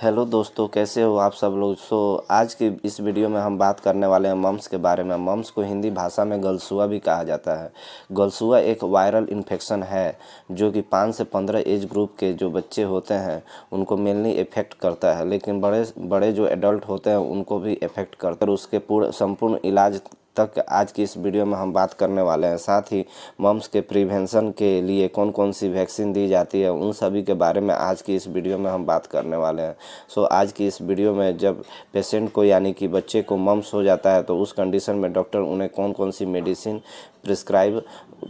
Hello दोस्तों, कैसे हो आप सब लोग। आज की इस वीडियो में हम बात करने वाले हैं मम्स के बारे में। मम्स को हिंदी भाषा में गलसुआ भी कहा जाता है। गलसुआ एक वायरल इन्फेक्शन है जो कि 5 से 15 एज ग्रुप के जो बच्चे होते हैं उनको मेनली इफेक्ट करता है, लेकिन बड़े बड़े जो एडल्ट होते हैं उनको भी इफेक्ट करता है। और उसके संपूर्ण इलाज तक आज की इस वीडियो में हम बात करने वाले हैं। साथ ही मम्स के प्रिवेंशन के लिए कौन कौन सी वैक्सीन दी जाती है उन सभी के बारे में आज की इस वीडियो में हम बात करने वाले हैं। आज की इस वीडियो में जब पेशेंट को यानी कि बच्चे को मम्स हो जाता है तो उस कंडीशन में डॉक्टर उन्हें कौन कौन सी मेडिसिन प्रिस्क्राइब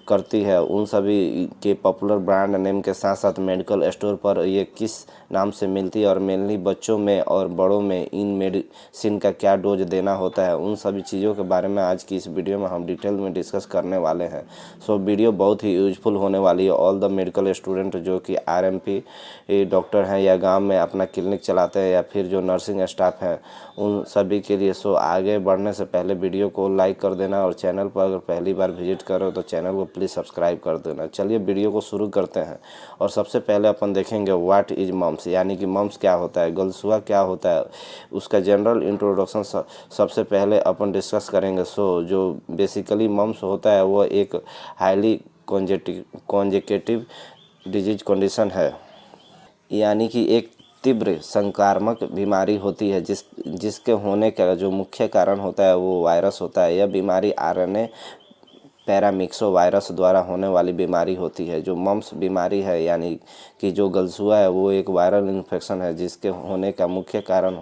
करती है, उन सभी के पॉपुलर ब्रांड नेम के साथ साथ मेडिकल स्टोर पर ये किस नाम से मिलती है और मेनली बच्चों में और बड़ों में इन मेडिसिन का क्या डोज देना होता है, उन सभी चीज़ों के बारे में आज की इस वीडियो में हम डिटेल में डिस्कस करने वाले हैं। वीडियो बहुत ही यूजफुल होने वाली है। ऑल द मेडिकल स्टूडेंट जो कि आरएमपी डॉक्टर हैं या गांव में अपना क्लिनिक चलाते हैं या फिर जो नर्सिंग स्टाफ हैं उन सभी के लिए। आगे बढ़ने से पहले वीडियो को लाइक कर देना और चैनल पर अगर पहली बार विजिट करो तो चैनल को प्लीज़ सब्सक्राइब कर देना। चलिए वीडियो को शुरू करते हैं। और सबसे पहले अपन देखेंगे व्हाट इज मम्स, यानी कि मम्स क्या होता है, गलसुआ क्या होता है, उसका जनरल इंट्रोडक्शन सबसे पहले अपन डिस्कस करेंगे। जो बेसिकली मम्स होता है वो एक हाईली कॉन्जेकेटिव डिजीज कंडीशन है, यानी कि एक तीव्र संक्रामक बीमारी होती है जिसके होने का जो मुख्य कारण होता है वो वायरस होता है। यह बीमारी आरएनए पैरामिक्सो वायरस द्वारा होने वाली बीमारी होती है। जो मम्स बीमारी है यानी कि जो गलसुआ है वो एक वायरल इन्फेक्शन है जिसके होने का मुख्य कारण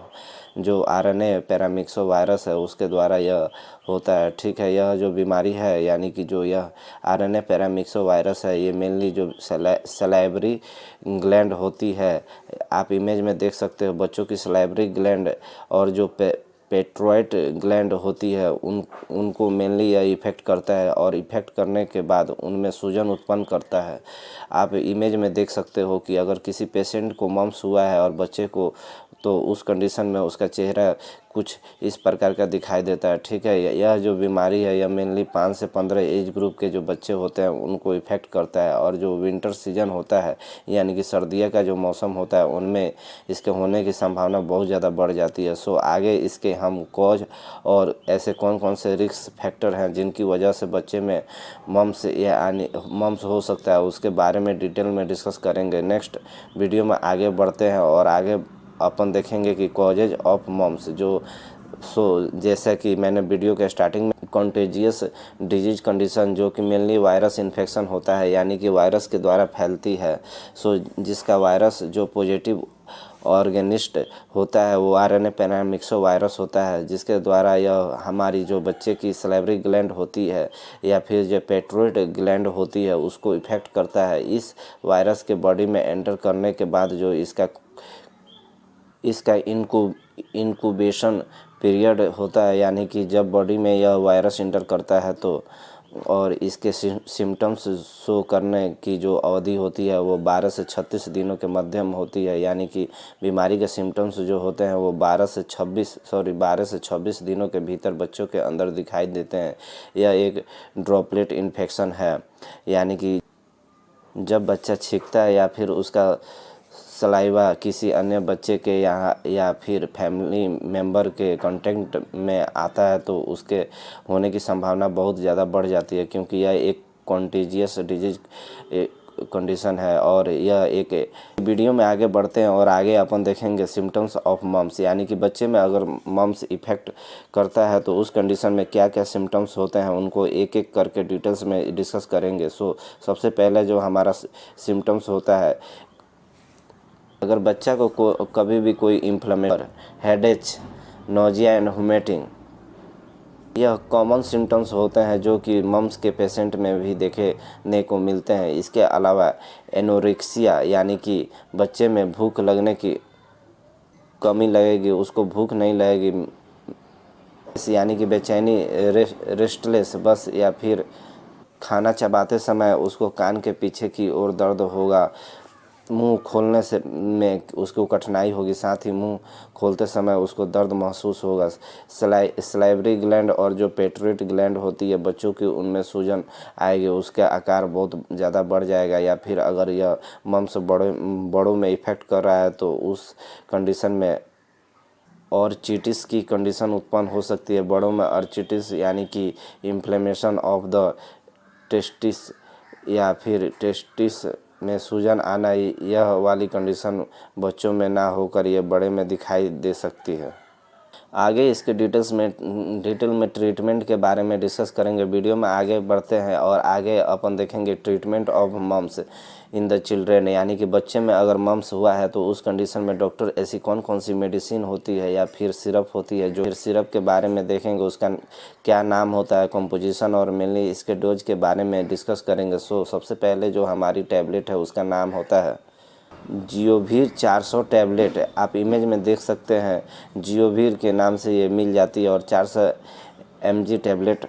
जो आरएनए पैरामिक्सो वायरस है उसके द्वारा यह होता है। ठीक है, यह जो बीमारी है यानी कि जो यह आरएनए पैरामिक्सो वायरस है ये मेनली जो सलाइवरी ग्लैंड होती है, आप इमेज में देख सकते हो बच्चों की सलाइवरी ग्लैंड और जो पेट्रोइड ग्लैंड होती है उनको मेनली यह इफ़ेक्ट करता है और इफ़ेक्ट करने के बाद उनमें सूजन उत्पन्न करता है। आप इमेज में देख सकते हो कि अगर किसी पेशेंट को मम्स हुआ है और बच्चे को, तो उस कंडीशन में उसका चेहरा कुछ इस प्रकार का दिखाई देता है। ठीक है, यह जो बीमारी है यह मेनली 5 से 15 एज ग्रुप के जो बच्चे होते हैं उनको इफ़ेक्ट करता है। और जो विंटर सीजन होता है यानी कि सर्दियों का जो मौसम होता है उनमें इसके होने की संभावना बहुत ज़्यादा बढ़ जाती है। आगे इसके हम कॉज और ऐसे कौन कौन से रिस्क फैक्टर हैं जिनकी वजह से बच्चे में मम्स हो सकता है उसके बारे में डिटेल में डिस्कस करेंगे। नेक्स्ट वीडियो में आगे बढ़ते हैं और आगे अपन देखेंगे कि कॉजेज ऑफ मम्स जैसा कि मैंने वीडियो के स्टार्टिंग में कॉन्टेजियस डिजीज कंडीशन जो कि मेनली वायरस इन्फेक्शन होता है यानी कि वायरस के द्वारा फैलती है। जिसका वायरस जो पॉजिटिव ऑर्गेनिस्ट होता है वो आरएनए पैरामिक्सो वायरस होता है जिसके द्वारा यह हमारी जो बच्चे की सलाइवरी ग्लैंड होती है या फिर जो पेट्रोइड ग्लैंड होती है उसको इफेक्ट करता है। इस वायरस के बॉडी में एंटर करने के बाद जो इसका इनक्यूबेशन पीरियड होता है, यानी कि जब बॉडी में यह वायरस इंटर करता है तो और इसके सिम्टम्स शो करने की जो अवधि होती है वो 12 से 36 दिनों के मध्यम होती है। यानी कि बीमारी के सिम्टम्स जो होते हैं वो 12 से 26 दिनों के भीतर बच्चों के अंदर दिखाई देते हैं। यह एक ड्रॉपलेट इन्फेक्शन है, यानी कि जब बच्चा छींकता है या फिर उसका सलाइवा किसी अन्य बच्चे के यहाँ या फिर फैमिली मेम्बर के कांटेक्ट में आता है तो उसके होने की संभावना बहुत ज़्यादा बढ़ जाती है, क्योंकि यह एक कॉन्टेजियस डिजीज कंडीशन है। और यह एक वीडियो में आगे बढ़ते हैं और आगे अपन देखेंगे सिम्टम्स ऑफ मम्स, यानी कि बच्चे में अगर मम्स इफेक्ट करता है तो उस कंडीशन में क्या क्या सिम्टम्स होते हैं उनको एक एक करके डिटेल्स में डिस्कस करेंगे। सबसे पहले जो हमारा सिम्टम्स होता है, अगर बच्चा को कभी भी कोई inflammation, headache, nausea and vomiting, यह कॉमन सिम्टम्स होते हैं जो कि मम्स के पेशेंट में भी देखने को मिलते हैं। इसके अलावा एनोरेक्सिया, यानी कि बच्चे में भूख लगने की कमी लगेगी, उसको भूख नहीं लगेगी, यानी कि बेचैनी, रेस्टलेस बस, या फिर खाना चबाते समय उसको कान के पीछे की ओर दर्द होगा, मुंह खोलने से में उसको कठिनाई होगी, साथ ही मुंह खोलते समय उसको दर्द महसूस होगा। सलाइवरी ग्लैंड और जो पेट्रोइड ग्लैंड होती है बच्चों की, उनमें सूजन आएगी, उसका आकार बहुत ज़्यादा बढ़ जाएगा। या फिर अगर यह मम्स बड़ों में इफ़ेक्ट कर रहा है तो उस कंडीशन में ऑर्चिटिस की कंडीशन उत्पन्न हो सकती है। बड़ों में ऑर्चिटिस यानी कि इन्फ्लेमेशन ऑफ द टेस्टिस या फिर टेस्टिस में सूजन आना, यह वाली कंडीशन बच्चों में ना होकर ये बड़े में दिखाई दे सकती है। आगे इसके डिटेल में ट्रीटमेंट के बारे में डिस्कस करेंगे। वीडियो में आगे बढ़ते हैं और आगे अपन देखेंगे treatment of mumps in the children, यानी कि बच्चे में अगर मम्स हुआ है तो उस कंडीशन में डॉक्टर ऐसी कौन कौन सी मेडिसिन होती है या फिर सिरप होती है, जो फिर सिरप के बारे में देखेंगे, उसका क्या नाम होता है, कंपोजिशन और मेनली इसके डोज के बारे में डिस्कस करेंगे। सो सबसे पहले जो हमारी टैबलेट है उसका नाम होता है जियोवीर 400 टैबलेट। आप इमेज में देख सकते हैं जियोवीर के नाम से ये मिल जाती है और 400 mg टैबलेट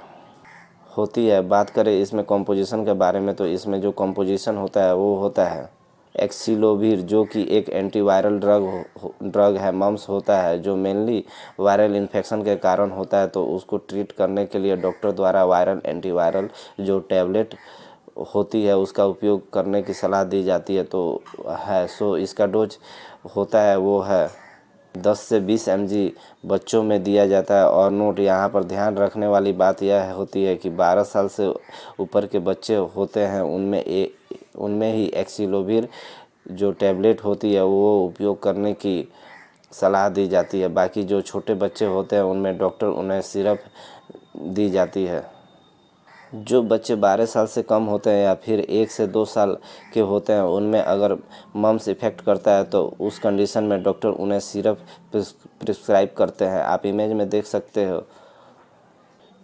होती है। बात करें इसमें कंपोजिशन के बारे में तो इसमें जो कंपोजिशन होता है वो होता है एक्सिलोवीर, जो कि एक एंटीवायरल ड्रग है, मम्स होता है, जो मेनली वायरल इन्फेक्शन के कारण होता है। तो उसको ट्रीट करने के लिए डॉक्टर द्वारा वायरल एंटीवायरल जो टैबलेट होती है उसका उपयोग करने की सलाह दी जाती है। तो है सो इसका डोज होता है वो है 10 से 20 mg बच्चों में दिया जाता है। और नोट यहाँ पर ध्यान रखने वाली बात यह होती है कि 12 साल से ऊपर के बच्चे होते हैं उनमें ही एक्सिलोवीर जो टैबलेट होती है वो उपयोग करने की सलाह दी जाती है। बाकी जो छोटे बच्चे होते हैं उनमें डॉक्टर उन्हें सिरप दी जाती है। जो बच्चे 12 साल से कम होते हैं या फिर 1 से 2 साल के होते हैं उनमें अगर मम्स इफ़ेक्ट करता है तो उस कंडीशन में डॉक्टर उन्हें सिरप प्रिस्क्राइब करते हैं। आप इमेज में देख सकते हो।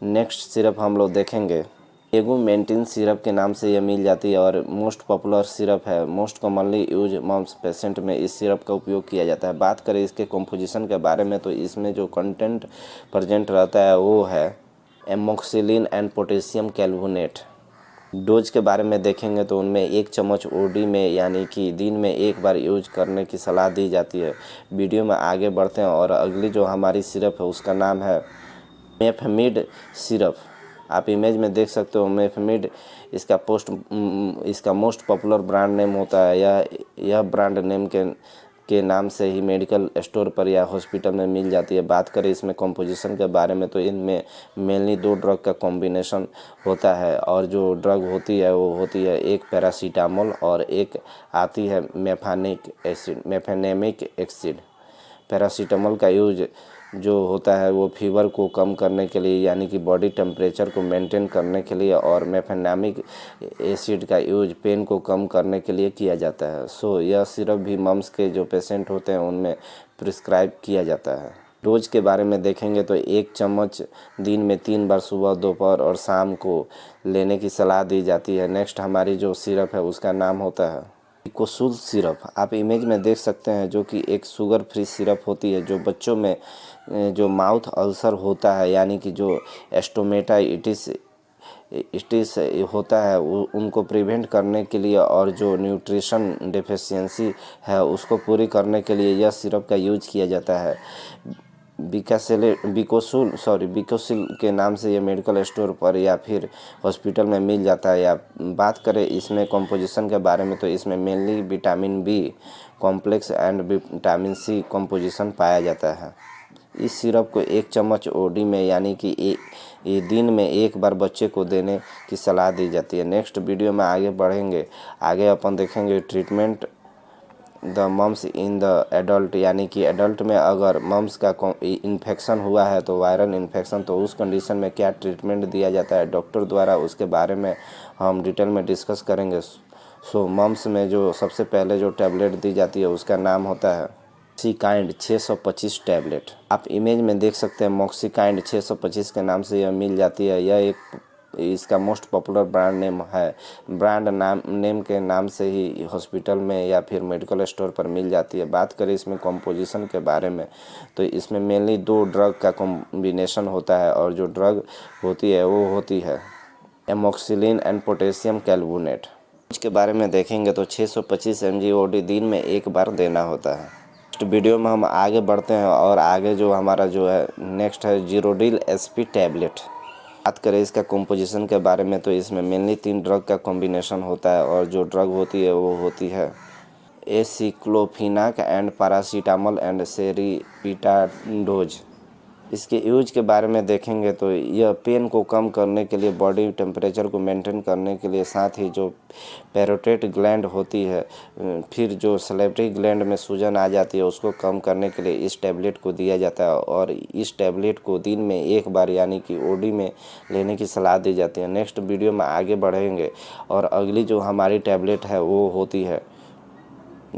नेक्स्ट सिरप हम लोग देखेंगे एगुमेंटिन सिरप के नाम से यह मिल जाती है और मोस्ट पॉपुलर सिरप है। Most commonly use mumps patient में इस सिरप का उपयोग किया जाता है। बात करें इसके कंपोजिशन के बारे में तो इसमें जो कंटेंट प्रेजेंट रहता है वो है एमोक्सिलिन एंड पोटेशियम कैल्वोनेट। डोज के बारे में देखेंगे तो उनमें 1 चम्मच ओडी में यानी कि दिन में 1 बार यूज करने की सलाह दी जाती है। वीडियो में आगे बढ़ते हैं और अगली जो हमारी सिरप है उसका नाम है मेफमिड सिरप। आप इमेज में देख सकते हो मेफमिड इसका मोस्ट पॉपुलर ब्रांड नेम होता है। यह ब्रांड नेम के नाम से ही मेडिकल स्टोर पर या हॉस्पिटल में मिल जाती है। बात करें इसमें कंपोजिशन के बारे में तो इनमें मेनली 2 ड्रग का कॉम्बिनेशन होता है और जो ड्रग होती है वो होती है एक पैरासीटामोल और एक आती है मेफेनेमिक एसिड। पैरासीटामोल का यूज जो होता है वो फीवर को कम करने के लिए यानी कि बॉडी टेम्परेचर को मेंटेन करने के लिए और मेफेनेमिक एसिड का यूज पेन को कम करने के लिए किया जाता है। सो यह सिरप भी मम्स के जो पेशेंट होते हैं उनमें प्रिस्क्राइब किया जाता है। डोज के बारे में देखेंगे तो 1 चम्मच दिन में 3 बार सुबह, दोपहर और शाम को लेने की सलाह दी जाती है। नेक्स्ट हमारी जो सिरप है उसका नाम होता है विकोसुल सिरप। आप इमेज में देख सकते हैं जो कि एक शुगर फ्री सिरप होती है। जो बच्चों में जो माउथ अल्सर होता है यानी कि जो एस्टोमेटाइटिस होता है उनको प्रिवेंट करने के लिए और जो न्यूट्रिशन डेफिशिएंसी है उसको पूरी करने के लिए यह सिरप का यूज किया जाता है। बिकोसिल के नाम से ये मेडिकल स्टोर पर या फिर हॉस्पिटल में मिल जाता है। या बात करें इसमें कंपोजिशन के बारे में तो इसमें mainly vitamin B complex and vitamin C composition पाया जाता है। इस सिरप को 1 चम्मच ओडी में यानी कि ये दिन में 1 बार बच्चे को देने की सलाह दी जाती है। नेक्स्ट वीडियो में आगे बढ़ेंगे। आगे अपन देखेंगे treatment the mumps in the adult, यानी कि एडल्ट में अगर मम्स का इन्फेक्शन हुआ है तो वायरल इन्फेक्शन, तो उस कंडीशन में क्या ट्रीटमेंट दिया जाता है डॉक्टर द्वारा, उसके बारे में हम डिटेल में डिस्कस करेंगे। सो मम्स में जो सबसे पहले जो टैबलेट दी जाती है उसका नाम होता है मॉक्सिकाइंड 625 टैबलेट। आप इमेज में देख सकते हैं मॉक्सिकाइंड 625 के नाम से यह मिल जाती है। यह इसका मोस्ट पॉपुलर ब्रांड नेम है। ब्रांड नेम के नाम से ही हॉस्पिटल में या फिर मेडिकल स्टोर पर मिल जाती है। बात करें इसमें कंपोजिशन के बारे में तो इसमें मेनली 2 ड्रग का कॉम्बिनेशन होता है और जो ड्रग होती है वो होती है एमोक्सिलिन एंड पोटेशियम कैल्वोनेट। इसके बारे में देखेंगे तो 625 mg OD दिन में एक बार देना होता है। नेक्स्ट वीडियो में हम आगे बढ़ते हैं और आगे जो हमारा जो है नेक्स्ट है जीरोडिल SP टैबलेट। बात करें इसका कंपोजिशन के बारे में तो इसमें मेनली 3 ड्रग का कॉम्बिनेशन होता है और जो ड्रग होती है वो होती है एसिक्लोफिनाक एंड पैरासीटामोल एंड सेरिपिटाडोज। इसके यूज के बारे में देखेंगे तो यह पेन को कम करने के लिए, बॉडी टेम्परेचर को मेंटेन करने के लिए, साथ ही जो पैरोटेट ग्लैंड होती है, फिर जो सलेवरी ग्लैंड में सूजन आ जाती है उसको कम करने के लिए इस टैबलेट को दिया जाता है और इस टैबलेट को दिन में एक बार यानी कि OD में लेने की सलाह दी जाती है। नेक्स्ट वीडियो में आगे बढ़ेंगे और अगली जो हमारी टैबलेट है वो होती है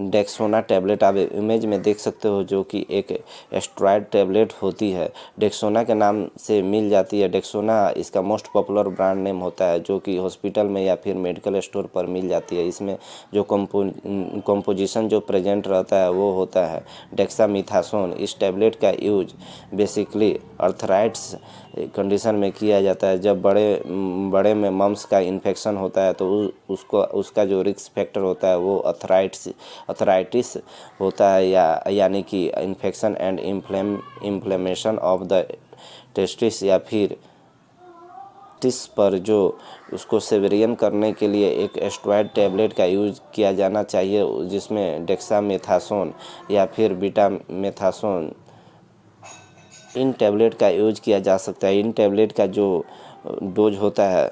डेक्सोना टैबलेट। आप इमेज में देख सकते हो जो कि एक स्टेरॉयड टैबलेट होती है, डेक्सोना के नाम से मिल जाती है। डेक्सोना इसका मोस्ट पॉपुलर ब्रांड नेम होता है जो कि हॉस्पिटल में या फिर मेडिकल स्टोर पर मिल जाती है। इसमें जो कंपोजिशन जो प्रेजेंट रहता है वो होता है डेक्सामीथासोन। इस टैबलेट का यूज बेसिकली अर्थराइट्स कंडीशन में किया जाता है। जब बड़े में मम्स का इन्फेक्शन होता है तो उसका जो रिस्क फैक्टर होता है वो अर्थराइटिस होता है यानी कि infection and inflammation of the testis या फिर टिस पर जो उसको सेवेरियन करने के लिए एक स्टेरॉयड टैबलेट का यूज किया जाना चाहिए जिसमें डेक्सामेथासोन या फिर बीटामेथासोन इन टैबलेट का यूज किया जा सकता है। इन टैबलेट का जो डोज होता है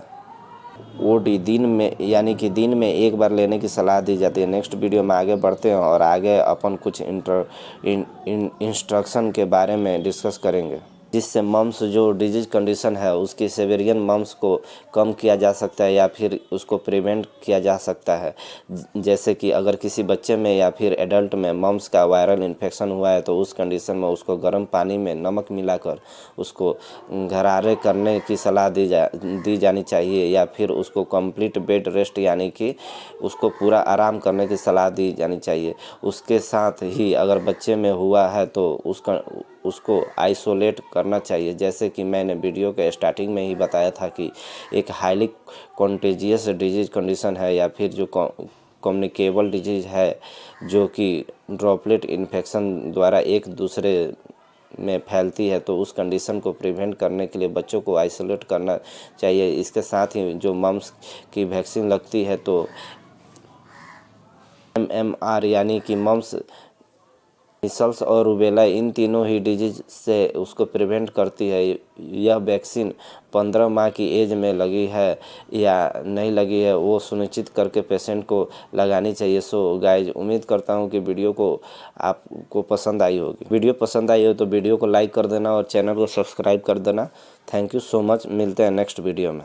OD दिन में यानी कि दिन में एक बार लेने की सलाह दी जाती है। नेक्स्ट वीडियो में आगे बढ़ते हैं और आगे अपन कुछ इंस्ट्रक्शन के बारे में डिस्कस करेंगे जिससे मम्स जो डिजीज कंडीशन है उसकी सेवेरियन मम्स को कम किया जा सकता है या फिर उसको प्रिवेंट किया जा सकता है। जैसे कि अगर किसी बच्चे में या फिर एडल्ट में मम्स का वायरल इन्फेक्शन हुआ है तो उस कंडीशन में उसको गर्म पानी में नमक मिलाकर उसको घरारे करने की सलाह दी जानी चाहिए या फिर उसको कंप्लीट बेड रेस्ट यानी कि उसको पूरा आराम करने की सलाह दी जानी चाहिए। उसके साथ ही अगर बच्चे में हुआ है तो उसको आइसोलेट करना चाहिए। जैसे कि मैंने वीडियो के स्टार्टिंग में ही बताया था कि एक हाईली कॉन्टेजियस डिजीज कंडीशन है या फिर जो कम्युनिकेबल डिजीज है जो कि ड्रॉपलेट इन्फेक्शन द्वारा एक दूसरे में फैलती है, तो उस कंडीशन को प्रिवेंट करने के लिए बच्चों को आइसोलेट करना चाहिए। इसके साथ ही जो मम्स की वैक्सीन लगती है तो MMR यानी कि मम्स, मीसल्स और रूबेला इन तीनों ही डिजीज से उसको प्रिवेंट करती है। यह वैक्सीन 15 माह की एज में लगी है या नहीं लगी है वो सुनिश्चित करके पेशेंट को लगानी चाहिए। सो गाइज, उम्मीद करता हूँ कि वीडियो को आपको पसंद आई होगी। वीडियो पसंद आई हो तो वीडियो को लाइक कर देना और चैनल को सब्सक्राइब कर देना। Thank you so much. मिलते हैं नेक्स्ट वीडियो में।